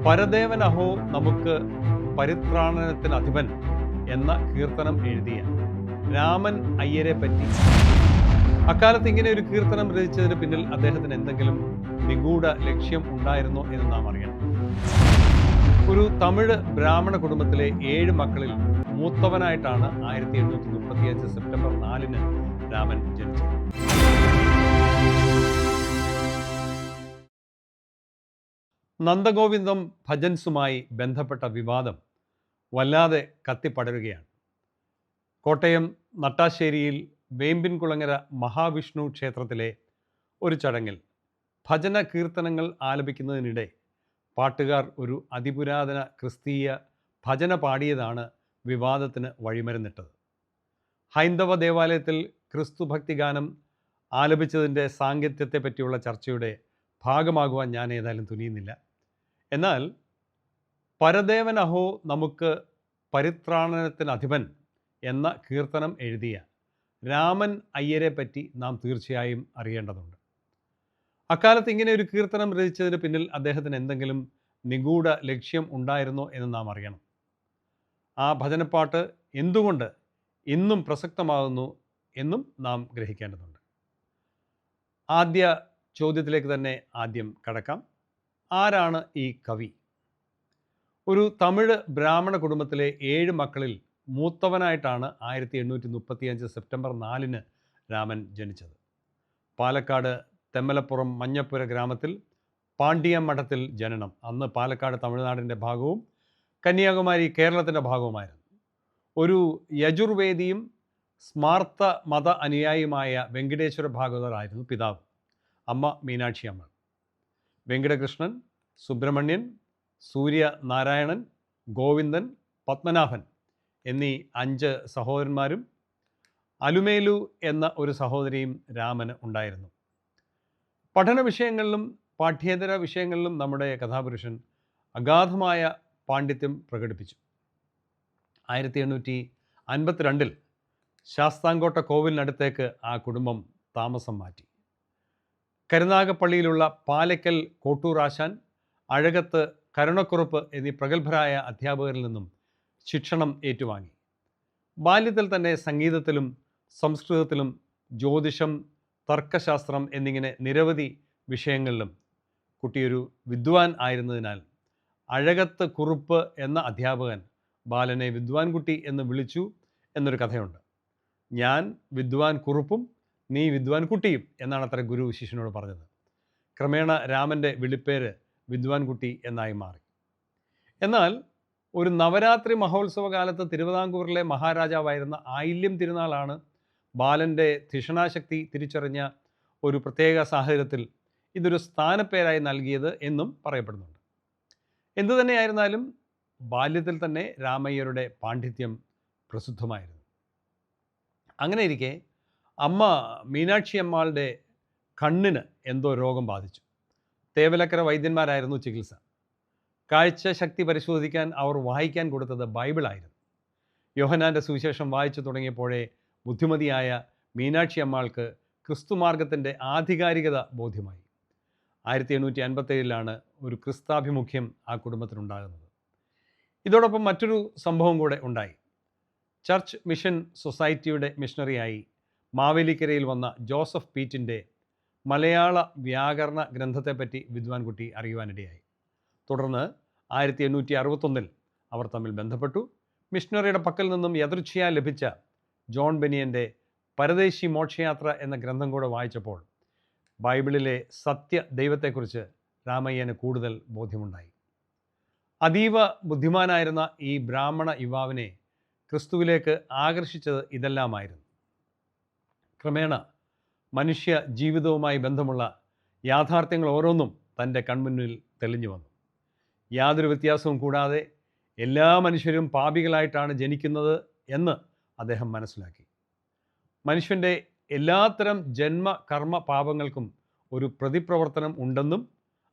പരദേവനഹോ നമുക്ക് പരിത്രാണനത്തിന് അധിപൻ എന്ന കീർത്തനം എഴുതിയ രാമൻ അയ്യരെ പറ്റി അക്കാലത്ത് ഇങ്ങനെ ഒരു കീർത്തനം രചിച്ചതിന് പിന്നിൽ അദ്ദേഹത്തിന് എന്തെങ്കിലും നിഗൂഢ ലക്ഷ്യം ഉണ്ടായിരുന്നോ എന്ന് നാം അറിയണം. ഒരു തമിഴ് ബ്രാഹ്മണ കുടുംബത്തിലെ 7 മക്കളിൽ മൂത്തവനായിട്ടാണ് 1835 സെപ്റ്റംബർ 4 രാമൻ ജനിച്ചത്. നന്ദഗോവിന്ദം ഭജൻസുമായി ബന്ധപ്പെട്ട വിവാദം വല്ലാതെ കത്തിപ്പടരുകയാണ്. കോട്ടയം നട്ടാശ്ശേരിയിൽ വേമ്പിൻകുളങ്ങര മഹാവിഷ്ണു ക്ഷേത്രത്തിലെ ഒരു ചടങ്ങിൽ ഭജന കീർത്തനങ്ങൾ ആലപിക്കുന്നതിനിടെ പാട്ടുകാർ ഒരു അതിപുരാതന ക്രിസ്തീയ ഭജന പാടിയതാണ് വിവാദത്തിന് വഴിമരുന്നിട്ടത്. ഹൈന്ദവ ദേവാലയത്തിൽ ക്രിസ്തുഭക്തി ഗാനം ആലപിച്ചതിൻ്റെ സാങ്കത്യത്തെ പറ്റിയുള്ള ചർച്ചയുടെ ഭാഗമാകുവാൻ ഞാൻ ഏതായാലും തുനിയുന്നില്ല. എന്നാൽ പരദേവനഹോ നമുക്ക് പരിത്രാണനത്തിന് അധിപൻ എന്ന കീർത്തനം എഴുതിയ രാമൻ അയ്യരെ പറ്റി നാം തീർച്ചയായും അറിയേണ്ടതുണ്ട്. അക്കാലത്ത് ഇങ്ങനെ ഒരു കീർത്തനം രചിച്ചതിന് പിന്നിൽ അദ്ദേഹത്തിന് എന്തെങ്കിലും നിഗൂഢ ലക്ഷ്യം ഉണ്ടായിരുന്നോ എന്ന് നാം അറിയണം. ആ ഭജനപ്പാട്ട് എന്തുകൊണ്ട് ഇന്നും പ്രസക്തമാകുന്നു എന്നും നാം ഗ്രഹിക്കേണ്ടതുണ്ട്. ആദ്യ ചോദ്യത്തിലേക്ക് തന്നെ ആദ്യം കടക്കാം. ആരാണ് ഈ കവി? ഒരു തമിഴ് ബ്രാഹ്മണ കുടുംബത്തിലെ 7 മക്കളിൽ മൂത്തവനായിട്ടാണ് 1835 സെപ്റ്റംബർ 4 രാമൻ ജനിച്ചത്. പാലക്കാട് തെമ്മലപ്പുറം മഞ്ഞപ്പുര ഗ്രാമത്തിൽ പാണ്ഡ്യ മഠത്തിൽ ജനനം. അന്ന് പാലക്കാട് തമിഴ്നാടിൻ്റെ ഭാഗവും കന്യാകുമാരി കേരളത്തിൻ്റെ ഭാഗവുമായിരുന്നു. ഒരു യജുർവേദിയും സ്മാർത്ത മത അനുയായിയുമായ വെങ്കടേശ്വര ഭാഗവതറായിരുന്നു പിതാവ്. അമ്മ മീനാക്ഷി അമ്മ. വെങ്കടകൃഷ്ണൻ, സുബ്രഹ്മണ്യൻ, സൂര്യനാരായണൻ, ഗോവിന്ദൻ, പത്മനാഭൻ എന്നീ 5 സഹോദരന്മാരും അലുമേലു എന്ന ഒരു സഹോദരിയും രാമന് ഉണ്ടായിരുന്നു. പഠന വിഷയങ്ങളിലും പാഠ്യേതര വിഷയങ്ങളിലും നമ്മുടെ കഥാപുരുഷൻ അഗാധമായ പാണ്ഡിത്യം പ്രകടിപ്പിച്ചു. 1852 ശാസ്താംകോട്ട കോവിലിനടുത്തേക്ക് ആ കുടുംബം താമസം മാറ്റി. കരുനാഗപ്പള്ളിയിലുള്ള പാലയ്ക്കൽ കോട്ടൂറാശാൻ, അഴകത്ത് കരുണക്കുറുപ്പ് എന്നീ പ്രഗത്ഭരായ അധ്യാപകരിൽ നിന്നും ശിക്ഷണം ഏറ്റുവാങ്ങി. ബാല്യത്തിൽ തന്നെ സംഗീതത്തിലും സംസ്കൃതത്തിലും ജ്യോതിഷം, തർക്കശാസ്ത്രം എന്നിങ്ങനെ നിരവധി വിഷയങ്ങളിലും കുട്ടിയൊരു വിദ്വാൻ ആയിരുന്നതിനാൽ അഴകത്ത് കുറുപ്പ് എന്ന അധ്യാപകൻ ബാലനെ വിദ്വാൻ കുട്ടി എന്ന് വിളിച്ചു എന്നൊരു കഥയുണ്ട്. ഞാൻ വിദ്വാൻ കുറുപ്പും നീ വിദ്വാൻ കുട്ടിയും എന്നാണ് അത്ര ഗുരു ശിഷ്യനോട് പറഞ്ഞത്. ക്രമേണ രാമൻ്റെ വിളിപ്പേര് വിദ്വാൻ കുട്ടി എന്നായി മാറി. എന്നാൽ ഒരു നവരാത്രി മഹോത്സവ കാലത്ത് തിരുവിതാംകൂറിലെ മഹാരാജാവായിരുന്ന ആയില്യം തിരുനാളാണ് ബാലൻ്റെ ധിഷണാശക്തി തിരിച്ചറിഞ്ഞ ഒരു പ്രത്യേക സാഹചര്യത്തിൽ ഇതൊരു സ്ഥാനപ്പേരായി നൽകിയത് എന്നും പറയപ്പെടുന്നുണ്ട്. എന്തുതന്നെയായിരുന്നാലും ബാല്യത്തിൽ തന്നെ രാമയ്യരുടെ പാണ്ഡിത്യം പ്രസിദ്ധമായിരുന്നു. അങ്ങനെ ഇരിക്കെ അമ്മ മീനാക്ഷി അമ്മാളുടെ കണ്ണിന് എന്തോ രോഗം ബാധിച്ചു. തേവലക്കര വൈദ്യന്മാരായിരുന്നു ചികിത്സ. കാഴ്ച ശക്തി പരിശോധിക്കാൻ അവർ വായിക്കാൻ കൊടുത്തത് ബൈബിളായിരുന്നു. യോഹന്നാൻ്റെ സുവിശേഷം വായിച്ചു തുടങ്ങിയപ്പോഴേ ബുദ്ധിമതിയായ മീനാക്ഷി അമ്മാൾക്ക് ക്രിസ്തുമാർഗത്തിൻ്റെ ആധികാരികത ബോധ്യമായി. 1857 ഒരു ക്രിസ്താഭിമുഖ്യം ആ കുടുംബത്തിനുണ്ടാകുന്നത്. ഇതോടൊപ്പം മറ്റൊരു സംഭവം കൂടെ ഉണ്ടായി. ചർച്ച് മിഷൻ സൊസൈറ്റിയുടെ മിഷണറിയായി മാവേലിക്കരയിൽ വന്ന ജോസഫ് പീറ്റിൻ്റെ മലയാള വ്യാകരണ ഗ്രന്ഥത്തെപ്പറ്റി വിദ്വാൻ കുട്ടി അറിയുവാനിടയായി. തുടർന്ന് 1861 അവർ തമ്മിൽ ബന്ധപ്പെട്ടു. മിഷണറിയുടെ പക്കൽ നിന്നും യദൃച്ഛയാ ലഭിച്ച ജോൺ ബെനിയൻ്റെ പരദേശി മോക്ഷയാത്ര എന്ന ഗ്രന്ഥം കൂടെ വായിച്ചപ്പോൾ ബൈബിളിലെ സത്യ ദൈവത്തെക്കുറിച്ച് രാമയ്യന് കൂടുതൽ ബോധ്യമുണ്ടായി. അതീവ ബുദ്ധിമാനായിരുന്ന ഈ ബ്രാഹ്മണ യുവാവിനെ ക്രിസ്തുവിലേക്ക് ആകർഷിച്ചത് ഇതെല്ലാമായിരുന്നു. ക്രമേണ മനുഷ്യ ജീവിതവുമായി ബന്ധമുള്ള യാഥാർത്ഥ്യങ്ങൾ ഓരോന്നും തൻ്റെ കൺമുന്നിൽ തെളിഞ്ഞു വന്നു. യാതൊരു വ്യത്യാസവും കൂടാതെ എല്ലാ മനുഷ്യരും പാപികളായിട്ടാണ് ജനിക്കുന്നത് എന്ന് അദ്ദേഹം മനസ്സിലാക്കി. മനുഷ്യൻ്റെ എല്ലാത്തരം ജന്മ കർമ്മ പാപങ്ങൾക്കും ഒരു പ്രതിപ്രവർത്തനം ഉണ്ടെന്നും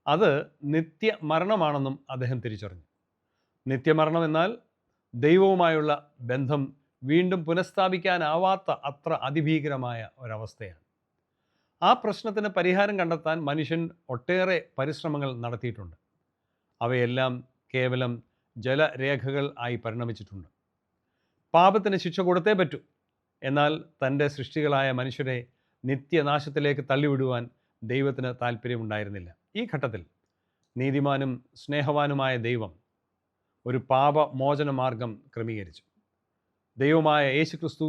അത് നിത്യമരണമാണെന്നും അദ്ദേഹം തിരിച്ചറിഞ്ഞു. നിത്യമരണം എന്നാൽ ദൈവവുമായുള്ള ബന്ധം വീണ്ടും പുനഃസ്ഥാപിക്കാനാവാത്ത അത്ര അതിഭീകരമായ ഒരവസ്ഥയാണ്. ആ പ്രശ്നത്തിന് പരിഹാരം കണ്ടെത്താൻ മനുഷ്യൻ ഒട്ടേറെ പരിശ്രമങ്ങൾ നടത്തിയിട്ടുണ്ട്. അവയെല്ലാം കേവലം ജലരേഖകൾ ആയി പരിണമിച്ചിട്ടുണ്ട്. പാപത്തിന് ശിക്ഷ കൊടുത്തേ പറ്റൂ. എന്നാൽ തൻ്റെ സൃഷ്ടികളായ മനുഷ്യരെ നിത്യനാശത്തിലേക്ക് തള്ളിവിടുവാൻ ദൈവത്തിന് താല്പര്യമുണ്ടായിരുന്നില്ല. ഈ ഘട്ടത്തിൽ നീതിമാനും സ്നേഹവാനുമായ ദൈവം ഒരു പാപമോചന മാർഗം ക്രമീകരിച്ചു. ദൈവമായ യേശുക്രിസ്തു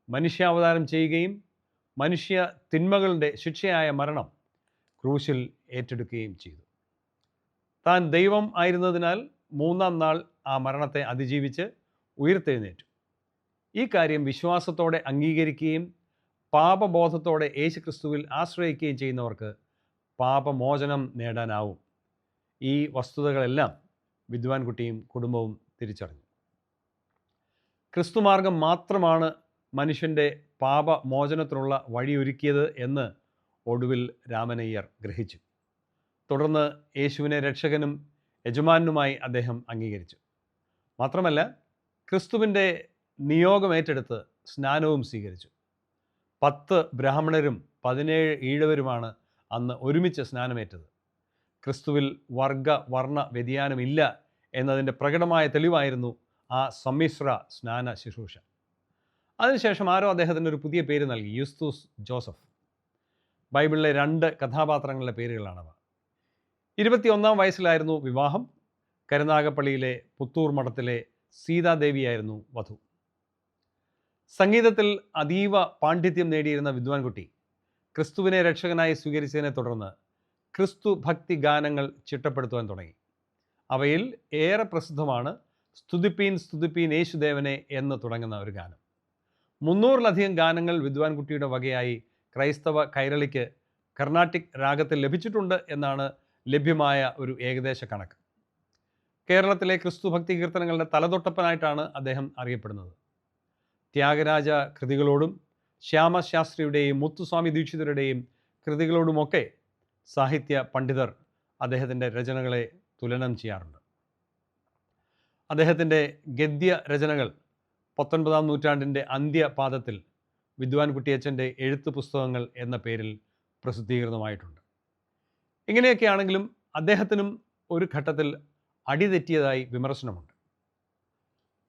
മനുഷ്യാവതാരം ചെയ്യുകയും മനുഷ്യ തിന്മകളുടെ ശിക്ഷയായ മരണം ക്രൂശിൽ ഏറ്റെടുക്കുകയും ചെയ്തു. താൻ ദൈവം ആയിരുന്നതിനാൽ 3-ാം നാൾ ആ മരണത്തെ അതിജീവിച്ച് ഉയർത്തെഴുന്നേറ്റു. ഈ കാര്യം വിശ്വാസത്തോടെ അംഗീകരിക്കുകയും പാപബോധത്തോടെ യേശുക്രിസ്തുവിൽ ആശ്രയിക്കുകയും ചെയ്യുന്നവർക്ക് പാപമോചനം നേടാനാവും. ഈ വസ്തുതകളെല്ലാം വിദ്വാൻകുട്ടിയും കുടുംബവും തിരിച്ചറിഞ്ഞു. ക്രിസ്തുമാർഗം മാത്രമാണ് മനുഷ്യൻ്റെ പാപമോചനത്തിനുള്ള വഴിയൊരുക്കിയത് എന്ന് ഒടുവിൽ രാമനയ്യർ ഗ്രഹിച്ചു. തുടർന്ന് യേശുവിനെ രക്ഷകനും യജമാനുമായി അദ്ദേഹം അംഗീകരിച്ചു. മാത്രമല്ല, ക്രിസ്തുവിൻ്റെ നിയോഗം ഏറ്റെടുത്ത് സ്നാനവും സ്വീകരിച്ചു. 10 ബ്രാഹ്മണരും 17 ഈഴവരുമാണ് അന്ന് ഒരുമിച്ച് സ്നാനമേറ്റത്. ക്രിസ്തുവിൽ വർഗ വർണ്ണ വ്യതിയാനമില്ല എന്നതിൻ്റെ പ്രകടമായ തെളിവായിരുന്നു ആ സമ്മിശ്ര സ്നാന ശുശ്രൂഷ. അതിനുശേഷം ആരോ അദ്ദേഹത്തിന് ഒരു പുതിയ പേര് നൽകി, യുസ്തൂസ് ജോസഫ്. ബൈബിളിലെ 2 കഥാപാത്രങ്ങളുടെ പേരുകളാണവ. 21-ാം വയസ്സിലായിരുന്നു വിവാഹം. കരുനാഗപ്പള്ളിയിലെ പുത്തൂർ മഠത്തിലെ സീതാദേവിയായിരുന്നു വധു. സംഗീതത്തിൽ അതീവ പാണ്ഡിത്യം നേടിയിരുന്ന വിദ്വാൻകുട്ടി ക്രിസ്തുവിനെ രക്ഷകനായി സ്വീകരിച്ചതിനെ തുടർന്ന് ക്രിസ്തു ഭക്തി ഗാനങ്ങൾ ചിട്ടപ്പെടുത്തുവാൻ തുടങ്ങി. അവയിൽ ഏറെ പ്രസിദ്ധമാണ് സ്തുതിപ്പീൻ സ്തുതിപ്പീൻ യേശുദേവനെ എന്ന് തുടങ്ങുന്ന ഒരു ഗാനം. 300-ലധികം ഗാനങ്ങൾ വിദ്വാൻകുട്ടിയുടെ വകയായി ക്രൈസ്തവ കൈരളിക്ക് കർണാട്ടിക് രാഗത്തിൽ ലഭിച്ചിട്ടുണ്ട് എന്നാണ് ലഭ്യമായ ഒരു ഏകദേശ കണക്ക്. കേരളത്തിലെ ക്രിസ്തു ഭക്തി കീർത്തനങ്ങളുടെ തലതൊട്ടപ്പനായിട്ടാണ് അദ്ദേഹം അറിയപ്പെടുന്നത്. ത്യാഗരാജ കൃതികളോടും ശ്യാമശാസ്ത്രിയുടെയും മുത്തുസ്വാമി ദീക്ഷിതരുടെയും കൃതികളോടുമൊക്കെ സാഹിത്യ പണ്ഡിതർ അദ്ദേഹത്തിൻ്റെ രചനകളെ തുലനം ചെയ്യാറുണ്ട്. അദ്ദേഹത്തിൻ്റെ ഗദ്യ രചനകൾ 19-ാം നൂറ്റാണ്ടിൻ്റെ അന്ത്യപാദത്തിൽ വിദ്വാൻകുട്ടിയച്ചൻ്റെ എഴുത്ത് പുസ്തകങ്ങൾ എന്ന പേരിൽ പ്രസിദ്ധീകൃതമായിട്ടുണ്ട്. ഇങ്ങനെയൊക്കെയാണെങ്കിലും അദ്ദേഹത്തിനും ഒരു ഘട്ടത്തിൽ അടിതെറ്റിയതായി വിമർശനമുണ്ട്.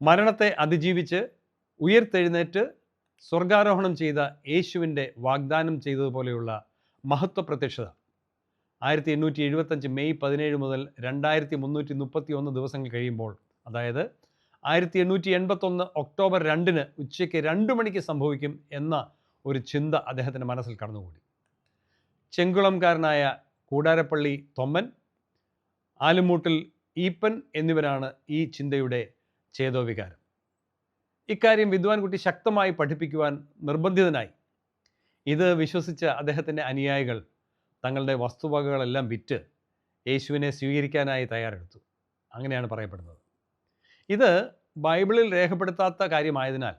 മരണത്തെ അതിജീവിച്ച് ഉയർത്തെഴുന്നേറ്റ് സ്വർഗാരോഹണം ചെയ്ത യേശുവിൻ്റെ വാഗ്ദാനം ചെയ്തതുപോലെയുള്ള മഹത്വ പ്രത്യക്ഷത 1875 മെയ് 17 മുതൽ 2331 ദിവസങ്ങൾ കഴിയുമ്പോൾ, അതായത് 1881 ഒക്ടോബർ 2 ഉച്ചയ്ക്ക് 2 മണിക്ക് സംഭവിക്കും എന്ന ഒരു ചിന്ത അദ്ദേഹത്തിൻ്റെ മനസ്സിൽ കടന്നുകൂടി. ചെങ്കുളംകാരനായ കൂടാരപ്പള്ളി തൊമ്മൻ, ആലുമൂട്ടിൽ ഈപ്പൻ എന്നിവരാണ് ഈ ചിന്തയുടെ ചേതോവികാരം. ഇക്കാര്യം വിദ്വാൻകുട്ടി ശക്തമായി പഠിപ്പിക്കുവാൻ നിർബന്ധിതനായി. ഇത് വിശ്വസിച്ച അദ്ദേഹത്തിൻ്റെ അനുയായികൾ തങ്ങളുടെ വസ്തുവകകളെല്ലാം വിറ്റ് യേശുവിനെ സ്വീകരിക്കാനായി തയ്യാറെടുത്തു. അങ്ങനെയാണ് പറയപ്പെടുന്നത്. ഇത് ബൈബിളിൽ രേഖപ്പെടുത്താത്ത കാര്യമായതിനാൽ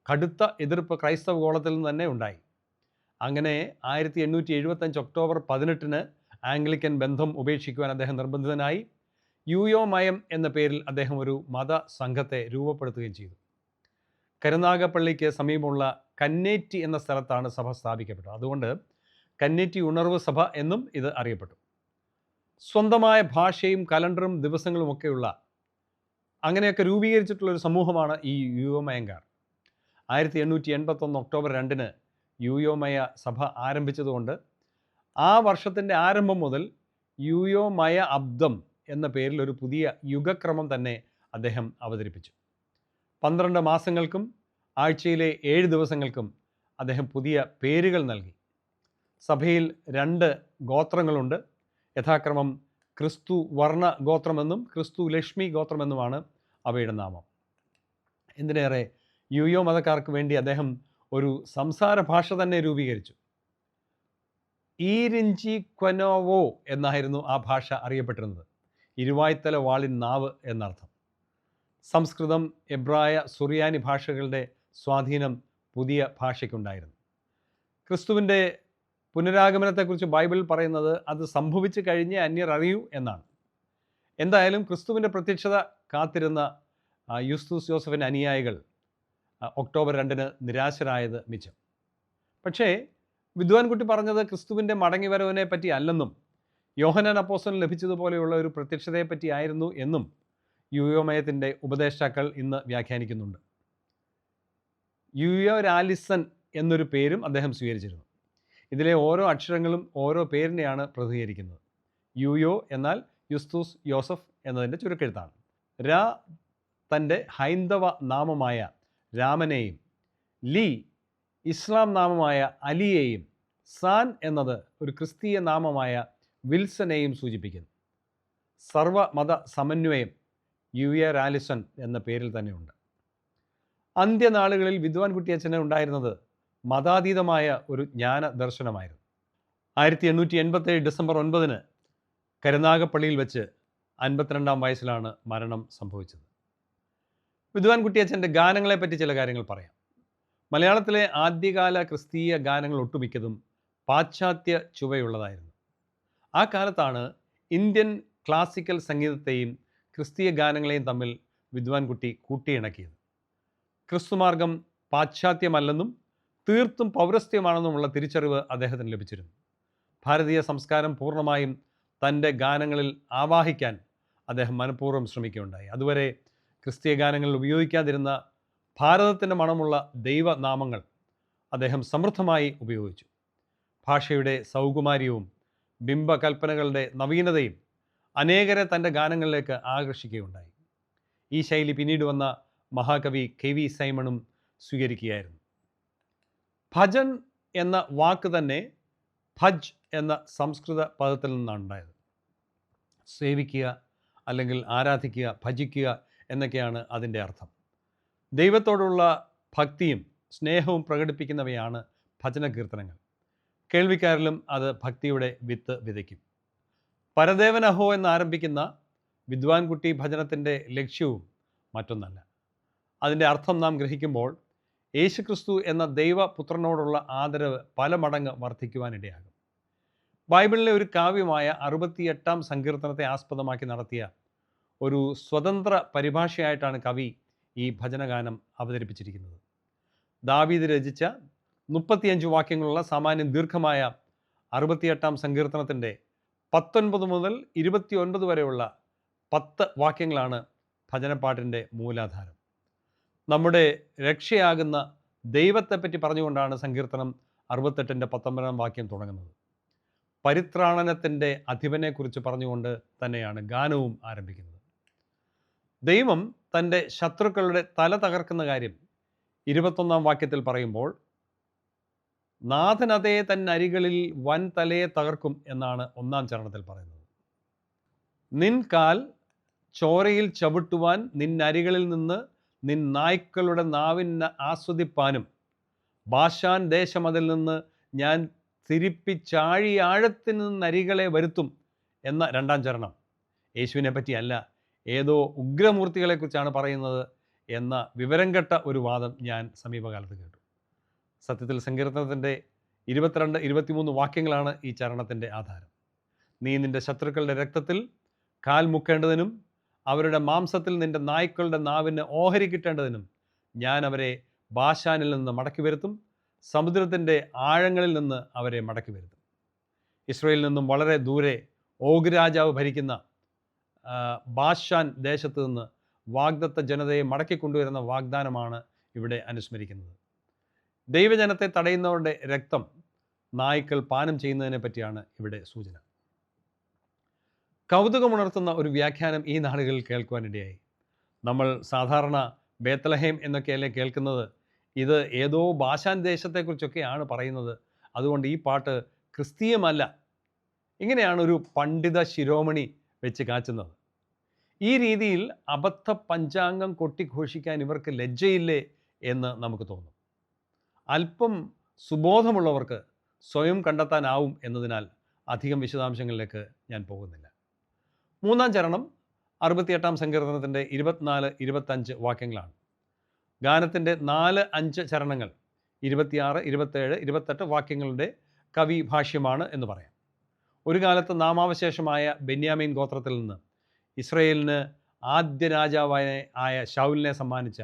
കടുത്ത എതിർപ്പ് ക്രൈസ്തവ ഗോളത്തിൽ നിന്ന് തന്നെ ഉണ്ടായി. അങ്ങനെ 1875 ഒക്ടോബർ 18 ആംഗ്ലിക്കൻ ബന്ധം ഉപേക്ഷിക്കുവാൻ അദ്ദേഹം നിർബന്ധിതനായി. യൂയോമയം എന്ന പേരിൽ അദ്ദേഹം ഒരു മതസംഘത്തെ രൂപപ്പെടുത്തുകയും ചെയ്തു. കരുനാഗപ്പള്ളിക്ക് സമീപമുള്ള കന്നേറ്റി എന്ന സ്ഥലത്താണ് സഭ സ്ഥാപിക്കപ്പെട്ടത്. അതുകൊണ്ട് കന്നേറ്റി ഉണർവ് സഭ എന്നും ഇത് അറിയപ്പെട്ടു. സ്വന്തമായ ഭാഷയും കലണ്ടറും ദിവസങ്ങളുമൊക്കെയുള്ള അങ്ങനെയൊക്കെ രൂപീകരിച്ചിട്ടുള്ളൊരു സമൂഹമാണ് ഈ യൂയോമയങ്കാർ. 1881 ഒക്ടോബർ 2 യൂയോമയ സഭ ആരംഭിച്ചതുകൊണ്ട് ആ വർഷത്തിൻ്റെ ആരംഭം മുതൽ യൂയോമയ അബ്ദം എന്ന പേരിൽ ഒരു പുതിയ യുഗക്രമം തന്നെ അദ്ദേഹം അവതരിപ്പിച്ചു. 12 മാസങ്ങൾക്കും ആഴ്ചയിലെ 7 ദിവസങ്ങൾക്കും അദ്ദേഹം പുതിയ പേരുകൾ നൽകി. സഭയിൽ 2 ഗോത്രങ്ങളുണ്ട്. യഥാക്രമം ക്രിസ്തു വർണ്ണ ഗോത്രമെന്നും ക്രിസ്തു ലക്ഷ്മി ഗോത്രമെന്നുമാണ് അവയുടെ നാമം. എന്തിനേറെ, യൂയോ മതക്കാർക്ക് വേണ്ടി അദ്ദേഹം ഒരു സംസാര ഭാഷ തന്നെ രൂപീകരിച്ചു. ഈരിഞ്ചി ക്വനോവോ എന്നായിരുന്നു ആ ഭാഷ അറിയപ്പെട്ടിരുന്നത്. ഇരുവായ്ത്തല വാളിൻ നാവ് എന്നർത്ഥം. സംസ്കൃതം, എബ്രായ, സുറിയാനി ഭാഷകളുടെ സ്വാധീനം പുതിയ ഭാഷയ്ക്കുണ്ടായിരുന്നു. ക്രിസ്തുവിൻ്റെ പുനരാഗമനത്തെക്കുറിച്ച് ബൈബിൾ പറയുന്നത് അത് സംഭവിച്ചു കഴിഞ്ഞ് അന്യർ അറിയൂ എന്നാണ്. എന്തായാലും ക്രിസ്തുവിൻ്റെ പ്രത്യക്ഷത കാത്തിരുന്ന യുസ്തൂസ് ജോസഫിൻ്റെ അനുയായികൾ ഒക്ടോബർ 2 നിരാശരായത് മിച്ചം. പക്ഷേ വിദ്വാൻകുട്ടി പറഞ്ഞത് ക്രിസ്തുവിൻ്റെ മടങ്ങിവരവിനെ പറ്റി അല്ലെന്നും യോഹന്നാൻ അപ്പോസ്തലന് ലഭിച്ചതുപോലെയുള്ള ഒരു പ്രത്യക്ഷതയെപ്പറ്റിയായിരുന്നു എന്നും യൂയോമയത്തിൻ്റെ ഉപദേഷ്ടാക്കൾ ഇന്ന് വ്യാഖ്യാനിക്കുന്നുണ്ട്. യൂയോരാലിസൺ എന്നൊരു പേരും അദ്ദേഹം സ്വീകരിച്ചിരുന്നു. ഇതിലെ ഓരോ അക്ഷരങ്ങളും ഓരോ പേരിനെയാണ് പ്രതിനിധീകരിക്കുന്നത്. യൂയോ എന്നാൽ യുസ്തൂസ് യോസഫ് എന്നതിൻ്റെ ചുരുക്കെഴുത്താണ്. രാ തൻ്റെ ഹൈന്ദവ നാമമായ രാമനെയും, ലീ ഇസ്ലാം നാമമായ അലിയെയും, സാൻ എന്നത് ഒരു ക്രിസ്തീയ നാമമായ വിൽസനെയും സൂചിപ്പിക്കുന്നു. സർവമത സമന്വയം യൂയോരാലിസൺ എന്ന പേരിൽ തന്നെയുണ്ട്. അന്ത്യനാളുകളിൽ വിദ്വാൻ കുട്ടിയച്ഛന് ഉണ്ടായിരുന്നത് മതാതീതമായ ഒരു ജ്ഞാന ദർശനമായിരുന്നു. 1887 ഡിസംബർ 9 കരുനാഗപ്പള്ളിയിൽ വെച്ച് 52-ാം വയസ്സിലാണ് മരണം സംഭവിച്ചത്. വിദ്വാൻ കുട്ടിയച്ഛൻ്റെ ഗാനങ്ങളെപ്പറ്റി ചില കാര്യങ്ങൾ പറയാം. മലയാളത്തിലെ ആദ്യകാല ക്രിസ്തീയ ഗാനങ്ങൾ ഒട്ടുമിക്കതും പാശ്ചാത്യ ചുവയുള്ളതായിരുന്നു. ആ കാലത്താണ് ഇന്ത്യൻ ക്ലാസിക്കൽ സംഗീതത്തെയും ക്രിസ്തീയ ഗാനങ്ങളെയും തമ്മിൽ വിദ്വാൻ കുട്ടി കൂട്ടിയിണക്കിയത്. ക്രിസ്തുമാർഗം പാശ്ചാത്യമല്ലെന്നും തീർത്തും പൗരസ്ത്യമാണെന്നുമുള്ള തിരിച്ചറിവ് അദ്ദേഹത്തിന് ലഭിച്ചിരുന്നു. ഭാരതീയ സംസ്കാരം പൂർണ്ണമായും തൻ്റെ ഗാനങ്ങളിൽ ആവാഹിക്കാൻ അദ്ദേഹം മനഃപൂർവ്വം ശ്രമിക്കുകയുണ്ടായി. അതുവരെ ക്രിസ്തീയ ഗാനങ്ങളിൽ ഉപയോഗിക്കാതിരുന്ന ഭാരതത്തിൻ്റെ മണമുള്ള ദൈവനാമങ്ങൾ അദ്ദേഹം സമൃദ്ധമായി ഉപയോഗിച്ചു. ഭാഷയുടെ സൗകുമാര്യവും ബിംബകൽപ്പനകളുടെ നവീനതയും അനേകരെ തൻ്റെ ഗാനങ്ങളിലേക്ക് ആകർഷിക്കുകയുണ്ടായി. ഈ ശൈലി പിന്നീട് വന്ന മഹാകവി KV സൈമണും സ്വീകരിക്കുകയായിരുന്നു. ഭജൻ എന്ന വാക്ക് തന്നെ ഭജ് എന്ന സംസ്കൃത പദത്തിൽ നിന്നാണ് ഉണ്ടായത്. സേവിക്കുക അല്ലെങ്കിൽ ആരാധിക്കുക, ഭജിക്കുക എന്നൊക്കെയാണ് അതിൻ്റെ അർത്ഥം. ദൈവത്തോടുള്ള ഭക്തിയും സ്നേഹവും പ്രകടിപ്പിക്കുന്നവയാണ് ഭജന കീർത്തനങ്ങൾ. കേൾവിക്കാരിലും അത് ഭക്തിയുടെ വിത്ത് വിതയ്ക്കും. പരദേവനഹോ എന്നാരംഭിക്കുന്ന വിദ്വാൻ കുട്ടി ഭജനത്തിൻ്റെ ലക്ഷ്യവും മറ്റൊന്നല്ല. അതിൻ്റെ അർത്ഥം നാം ഗ്രഹിക്കുമ്പോൾ യേശുക്രിസ്തു എന്ന ദൈവപുത്രനോടുള്ള ആദരവ് പല മടങ്ങ് വർദ്ധിക്കുവാനിടയാകും. ബൈബിളിലെ ഒരു കാവ്യമായ 68-ാം സങ്കീർത്തനത്തെ ആസ്പദമാക്കി നടത്തിയ ഒരു സ്വതന്ത്ര പരിഭാഷയായിട്ടാണ് കവി ഈ ഭജനഗാനം അവതരിപ്പിച്ചിരിക്കുന്നത്. ദാവീദ് രചിച്ച 35 വാക്യങ്ങളുള്ള സാമാന്യം ദീർഘമായ 68-ാം സങ്കീർത്തനത്തിൻ്റെ 19 മുതൽ 29 വരെയുള്ള 10 വാക്യങ്ങളാണ് ഭജനപ്പാട്ടിൻ്റെ മൂലാധാരം. നമ്മുടെ രക്ഷയാകുന്ന ദൈവത്തെപ്പറ്റി പറഞ്ഞുകൊണ്ടാണ് സങ്കീർത്തനം 68-ൻ്റെ 19-ാം വാക്യം തുടങ്ങുന്നത്. പരിത്രാണനത്തിൻ്റെ അധിപനെക്കുറിച്ച് പറഞ്ഞുകൊണ്ട് തന്നെയാണ് ഗാനവും ആരംഭിക്കുന്നത്. ദൈവം തൻ്റെ ശത്രുക്കളുടെ തല തകർക്കുന്ന കാര്യം 21-ാം വാക്യത്തിൽ പറയുമ്പോൾ നാഥനതേ തന്നരികളിൽ വൻ തലയെ തകർക്കും എന്നാണ് 1-ാം ചരണത്തിൽ പറയുന്നത്. നിൻ കാൽ ചോരയിൽ ചവിട്ടുവാൻ നിന്നരികളിൽ നിന്ന് നിൻ നായ്ക്കളുടെ നാവിന് ആസ്വദിപ്പാനും ബാശാൻ ദേശം അതിൽ നിന്ന് ഞാൻ തിരിപ്പിച്ചാഴി ആഴത്തിൽ നിന്നരികളെ വരുത്തും എന്ന 2-ാം ചരണം യേശുവിനെ പറ്റിയല്ല, ഏതോ ഉഗ്രമൂർത്തികളെക്കുറിച്ചാണ് പറയുന്നത് എന്ന വിവരം കെട്ട ഒരു വാദം ഞാൻ സമീപകാലത്ത് കേട്ടു. സത്യത്തിൽ സങ്കീർത്തനത്തിൻ്റെ 22, 23 വാക്യങ്ങളാണ് ഈ ചരണത്തിൻ്റെ ആധാരം. നീ നിൻ്റെ ശത്രുക്കളുടെ രക്തത്തിൽ കാൽ മുക്കേണ്ടതിനും അവരുടെ മാംസത്തിൽ നിൻ്റെ നായ്ക്കളുടെ നാവിന് ഓഹരി കിട്ടേണ്ടതിനും ഞാൻ അവരെ ബാശാനിൽ നിന്ന് മടക്കി വരുത്തും, സമുദ്രത്തിൻ്റെ ആഴങ്ങളിൽ നിന്ന് അവരെ മടക്കി വരുത്തും. ഇസ്രയേലിൽ നിന്നും വളരെ ദൂരെ ഓഗ് രാജാവ് ഭരിക്കുന്ന ബാശാൻ ദേശത്ത് നിന്ന് വാഗ്ദത്ത ജനതയെ മടക്കിക്കൊണ്ടുവരുന്ന വാഗ്ദാനമാണ് ഇവിടെ അനുസ്മരിക്കുന്നത്. ദൈവജനത്തെ തടയുന്നവരുടെ രക്തം നായ്ക്കൾ പാനം ചെയ്യുന്നതിനെ പറ്റിയാണ് ഇവിടെ സൂചന. കൗതുകമുണർത്തുന്ന ഒരു വ്യാഖ്യാനം ഈ നാളുകളിൽ കേൾക്കുവാനിടയായി. നമ്മൾ സാധാരണ ബേത്ലഹേം എന്നൊക്കെയല്ലേ കേൾക്കുന്നത്, ഇത് ഏതോ ബാശാൻ ദേശത്തെക്കുറിച്ചൊക്കെയാണ് പറയുന്നത്, അതുകൊണ്ട് ഈ പാട്ട് ക്രിസ്തീയമല്ല. ഇങ്ങനെയാണ് ഒരു പണ്ഡിത ശിരോമണി വെച്ച് കാച്ചുന്നത്. ഈ രീതിയിൽ അബദ്ധ പഞ്ചാംഗം കൊട്ടിഘോഷിക്കാൻ ഇവർക്ക് ലജ്ജയില്ലേ എന്ന് നമുക്ക് തോന്നും. അല്പം സുബോധമുള്ളവർക്ക് സ്വയം കണ്ടെത്താനാവും എന്നതിനാൽ അധികം വിശദാംശങ്ങളിലേക്ക് ഞാൻ പോകുന്നില്ല. 3-ാം ചരണം 68-ാം സങ്കീർത്തനത്തിൻ്റെ 24, 25 വാക്യങ്ങളാണ്. ഗാനത്തിൻ്റെ 4, 5 ചരണങ്ങൾ 26, 27, 28 വാക്യങ്ങളുടെ കവി ഭാഷ്യമാണ് എന്ന് പറയാം. ഒരു കാലത്ത് നാമാവശേഷമായ ബെന്യാമീൻ ഗോത്രത്തിൽ നിന്ന് ഇസ്രയേലിന് ആദ്യ രാജാവായ ശൗലിനെ സമ്മാനിച്ച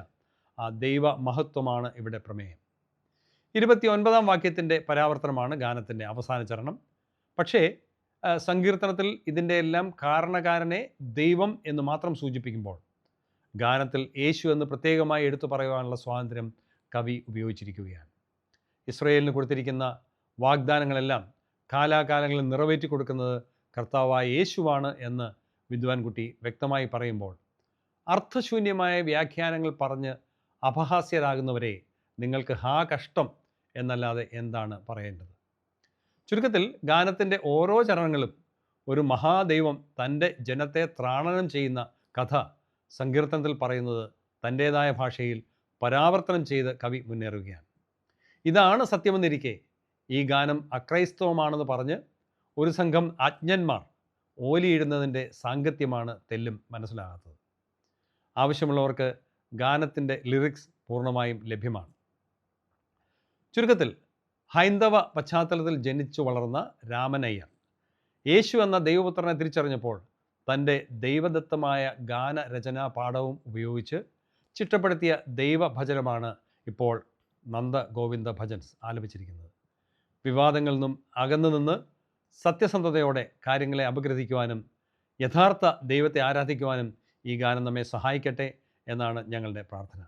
ആ ദൈവ മഹത്വമാണ് ഇവിടെ പ്രമേയം. 29-ാം വാക്യത്തിൻ്റെ പരാവർത്തനമാണ് ഗാനത്തിൻ്റെ അവസാന ചരണം. പക്ഷേ സങ്കീർത്തനത്തിൽ ഇതിൻ്റെ എല്ലാം കാരണക്കാരനെ ദൈവം എന്ന് മാത്രം സൂചിപ്പിക്കുമ്പോൾ ഗാനത്തിൽ യേശു എന്ന് പ്രത്യേകമായി എടുത്തു പറയുവാനുള്ള സ്വാതന്ത്ര്യം കവി ഉപയോഗിച്ചിരിക്കുകയാണ്. ഇസ്രായേലിന് കൊടുത്തിരിക്കുന്ന വാഗ്ദാനങ്ങളെല്ലാം കാലാകാലങ്ങളിൽ നിറവേറ്റി കൊടുക്കുന്നത് കർത്താവായ യേശുവാണ് എന്ന് വിദ്വാൻകുട്ടി വ്യക്തമായി പറയുമ്പോൾ അർത്ഥശൂന്യമായ വ്യാഖ്യാനങ്ങൾ പറഞ്ഞ് അപഹാസ്യരാകുന്നവരെ നിങ്ങൾക്ക് ഹാ കഷ്ടം എന്നല്ലാതെ എന്താണ് പറയേണ്ടത്? ചുരുക്കത്തിൽ ഗാനത്തിൻ്റെ ഓരോ ചരണങ്ങളും ഒരു മഹാദൈവം തൻ്റെ ജനത്തെ ത്രാണനം ചെയ്യുന്ന കഥ സങ്കീർത്തനത്തിൽ പറയുന്നത് തൻ്റേതായ ഭാഷയിൽ പരാവർത്തനം ചെയ്ത് കവി മുന്നേറുകയാണ്. ഇതാണ് സത്യമെന്നിരിക്കെ ഈ ഗാനം അക്രൈസ്തവമാണെന്ന് പറഞ്ഞ് ഒരു സംഘം അജ്ഞന്മാർ ഓലിയിടുന്നതിൻ്റെ സാങ്കത്യമാണ് തെല്ലും മനസ്സിലാകാത്തത്. ആവശ്യമുള്ളവർക്ക് ഗാനത്തിൻ്റെ ലിറിക്സ് പൂർണ്ണമായും ലഭ്യമാണ്. ചുരുക്കത്തിൽ ഹൈന്ദവ പശ്ചാത്തലത്തിൽ ജനിച്ചു വളർന്ന രാമനയ്യർ യേശു എന്ന ദൈവപുത്രനെ തിരിച്ചറിഞ്ഞപ്പോൾ തൻ്റെ ദൈവദത്തമായ ഗാനരചനാ പാഠവും ഉപയോഗിച്ച് ചിട്ടപ്പെടുത്തിയ ദൈവഭജനമാണ് ഇപ്പോൾ നന്ദ ഗോവിന്ദ ഭജൻസ് ആലപിച്ചിരിക്കുന്നത്. വിവാദങ്ങളിൽ നിന്നും അകന്നു നിന്ന് സത്യസന്ധതയോടെ കാര്യങ്ങളെ അപഗ്രഥിക്കുവാനും യഥാർത്ഥ ദൈവത്തെ ആരാധിക്കുവാനും ഈ ഗാനം നമ്മെ സഹായിക്കട്ടെ എന്നാണ് ഞങ്ങളുടെ പ്രാർത്ഥന.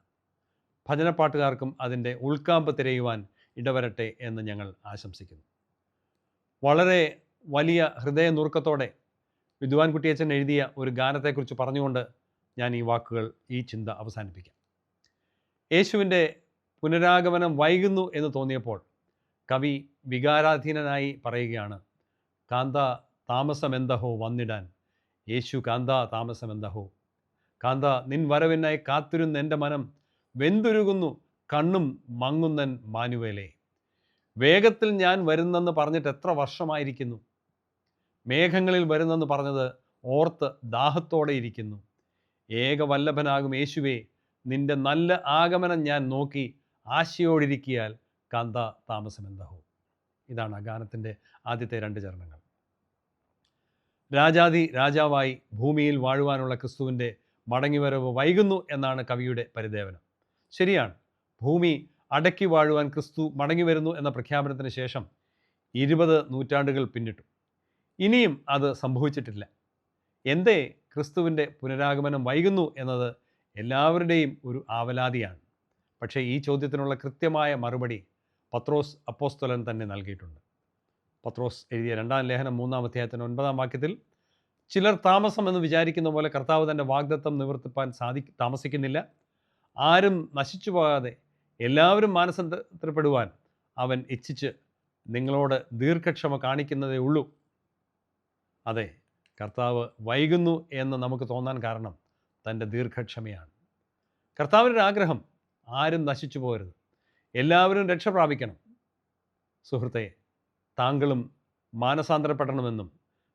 ഭജനപ്പാട്ടുകാർക്കും അതിൻ്റെ ഉൾക്കാമ്പ് തിരയുവാൻ ഇടവരട്ടെ എന്ന് ഞങ്ങൾ ആശംസിക്കുന്നു. വളരെ വലിയ ഹൃദയനുറുക്കത്തോടെ വിദ്വാൻകുട്ടിയച്ചൻ എഴുതിയ ഒരു ഗാനത്തെക്കുറിച്ച് പറഞ്ഞുകൊണ്ട് ഞാൻ ഈ വാക്കുകൾ, ഈ ചിന്ത അവസാനിപ്പിക്കാം. യേശുവിൻ്റെ പുനരാഗമനം വൈകുന്നു എന്ന് തോന്നിയപ്പോൾ കവി വികാരാധീനനായി പറയുകയാണ്, കാന്ത താമസമെന്തഹോ വന്നിടാൻ, യേശു കാന്ത താമസമെന്തഹോ, കാന്ത നിൻ വരവിനായി കാത്തിരുന്നെൻ്റെ മനം വെന്തുരുകുന്നു കണ്ണും മങ്ങുന്നൻ മാനുവേലേ. വേഗത്തിൽ ഞാൻ വരുന്നെന്ന് പറഞ്ഞിട്ട് എത്ര വർഷമായിരിക്കുന്നു, മേഘങ്ങളിൽ വരുന്നെന്ന് പറഞ്ഞത് ഓർത്ത് ദാഹത്തോടെ ഇരിക്കുന്നു. ഏകവല്ലഭനാകും യേശുവേ, നിൻ്റെ നല്ല ആഗമനം ഞാൻ നോക്കി ആശയോടിരിക്കിയാൽ കാന്ത താമസമെന്തഹോ. ഇതാണ് ആ ഗാനത്തിൻ്റെ ആദ്യത്തെ 2 ചരണങ്ങൾ. രാജാതി രാജാവായി ഭൂമിയിൽ വാഴുവാനുള്ള ക്രിസ്തുവിൻ്റെ മടങ്ങിവരവ് വൈകുന്നു എന്നാണ് കവിയുടെ പരിദേവനം. ശരിയാണ്, ഭൂമി അടക്കി വാഴുവാൻ ക്രിസ്തു മടങ്ങി വരുന്നു എന്ന പ്രഖ്യാപനത്തിന് ശേഷം 20 നൂറ്റാണ്ടുകൾ പിന്നിട്ടു. ഇനിയും അത് സംഭവിച്ചിട്ടില്ല. എന്തേ ക്രിസ്തുവിൻ്റെ പുനരാഗമനം വൈകുന്നു എന്നത് എല്ലാവരുടെയും ഒരു ആവലാതിയാണ്. പക്ഷേ ഈ ചോദ്യത്തിനുള്ള കൃത്യമായ മറുപടി പത്രോസ് അപ്പോസ്തലൻ തന്നെ നൽകിയിട്ടുണ്ട്. പത്രോസ് എഴുതിയ 2-ാം ലേഖനം 3-ാം അധ്യായത്തിന് 9-ാം വാക്യത്തിൽ, ചിലർ താമസം എന്ന് വിചാരിക്കുന്ന പോലെ കർത്താവ് തൻ്റെ വാഗ്ദത്തം നിവർത്തിപ്പാൻ താമസിക്കുന്നില്ല. ആരും നശിച്ചു പോകാതെ എല്ലാവരും മാനസാന്തരപ്പെടുവാൻ അവൻ ഇച്ഛിച്ച് നിങ്ങളോട് ദീർഘക്ഷമ കാണിക്കുന്നതേ ഉള്ളൂ. അതെ, കർത്താവ് വൈകുന്നു എന്ന് നമുക്ക് തോന്നാൻ കാരണം തൻ്റെ ദീർഘക്ഷമയാണ്. കർത്താവിൻ്റെ ആഗ്രഹം ആരും നശിച്ചു പോകരുത്, എല്ലാവരും രക്ഷ പ്രാപിക്കണം. സുഹൃത്തെ, താങ്കളും മാനസാന്തരപ്പെടണമെന്നും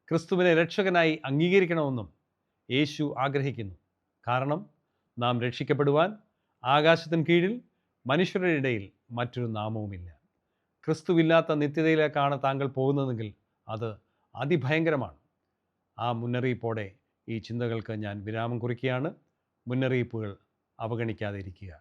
ക്രിസ്തുവിനെ രക്ഷകനായി അംഗീകരിക്കണമെന്നും യേശു ആഗ്രഹിക്കുന്നു. കാരണം നാം രക്ഷിക്കപ്പെടുവാൻ ആകാശത്തിന് കീഴിൽ മനുഷ്യരുടെ ഇടയിൽ മറ്റൊരു നാമവുമില്ല. ക്രിസ്തുവില്ലാത്ത നിത്യതയിലേക്കാണ് താങ്കൾ പോകുന്നതെങ്കിൽ അത് അതിഭയങ്കരമാണ്. ആ മുന്നറിയിപ്പോടെ ഈ ചിന്തകൾക്ക് ഞാൻ വിരാമം കുറിക്കുകയാണ്. മുന്നറിയിപ്പുകൾ അവഗണിക്കാതെ ഇരിക്കുക.